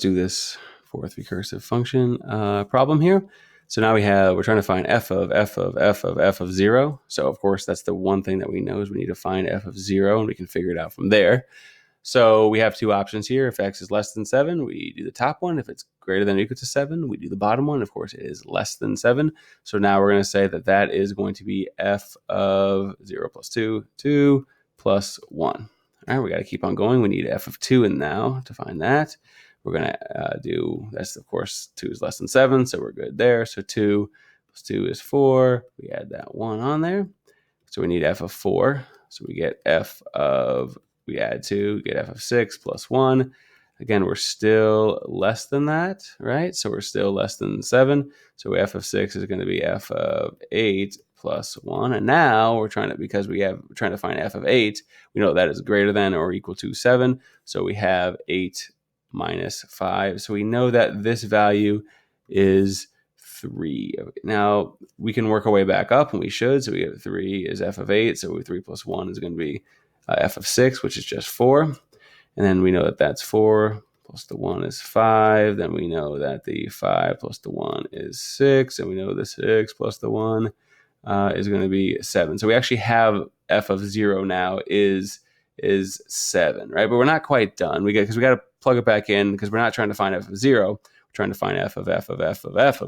do this fourth recursive function problem here. So now we're trying to find f of 0. So of course that's the one thing that we know is we need to find f of 0, and we can figure it out from there. So we have two options here. If x is less than 7, we do the top one. If it's greater than or equal to 7, we do the bottom one. Of course, it is less than 7. So now we're going to say that that is going to be f of 0 plus 2, 2 plus 1. All right, we got to keep on going. We need f of 2 in now to find that. We're going to do, that's of course, 2 is less than 7, so we're good there. So 2 plus 2 is 4. We add that 1 on there. So we need f of 4. So we get f of, we add 2, we get f of 6 plus 1. Again, we're still less than that, right? So we're still less than 7. So f of 6 is going to be f of 8 plus 1. And now we're trying to, because we're trying to find f of 8, we know that is greater than or equal to 7. So we have 8 minus 5. So we know that this value is 3. Now we can work our way back up, and we should. So we have 3 is f of 8. So 3 plus 1 is going to be f of 6, which is just 4. And then we know that that's 4 plus the 1 is 5. Then we know that the 5 plus the 1 is 6. And we know the 6 plus the 1 is going to be 7. So we actually have f of 0 now is 7, right? But we're not quite done. Because we got to plug it back in, because we're not trying to find f of 0. We're trying to find f of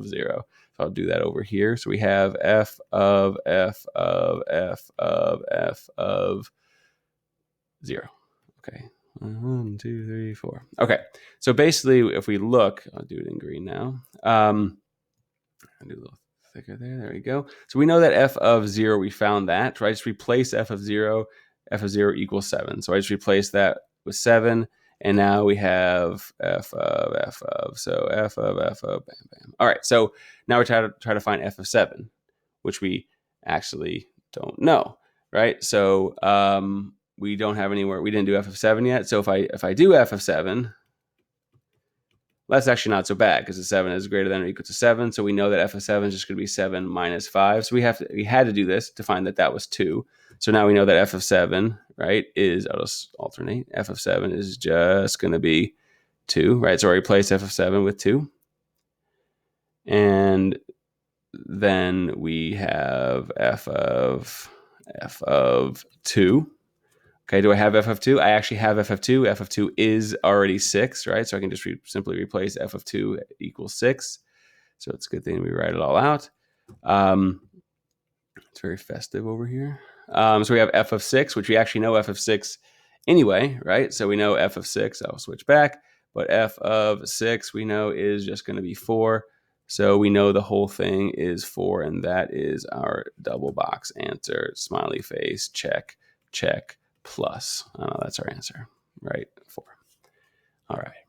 0. So I'll do that over here. So we have f of 0. Okay. 1, 2, 3, 4. Okay. So basically, if we look, I'll do it in green now. I'll do a little thicker there. There we go. So we know that f of 0, we found that, right? Just replace f of 0 equals 7. So I just replace that with 7. And now we have f of, so f of, bam, bam. All right. So now we're trying to find f of 7, which we actually don't know, right? So we don't have anywhere. We didn't do f of 7 yet. So if I do f of 7, that's actually not so bad, because the 7 is greater than or equal to 7. So we know that f of 7 is just going to be 7 minus 5. So we had to do this to find that was 2. So now we know that f of 7, right, is, I'll just alternate. F of 7 is just going to be 2, right? So I replace f of 7 with 2. And then we have f of 2. Okay, do I have f of 2? I actually have f of 2. F of 2 is already 6, right? So I can just simply replace f of 2 equals 6. So it's a good thing we write it all out. It's very festive over here. So we have f of 6, which we actually know f of 6 anyway, right? So we know f of 6. I'll switch back. But f of 6 we know is just going to be 4. So we know the whole thing is 4, and that is our double box answer. Smiley face, check, check, plus. That's our answer, right? 4. All right.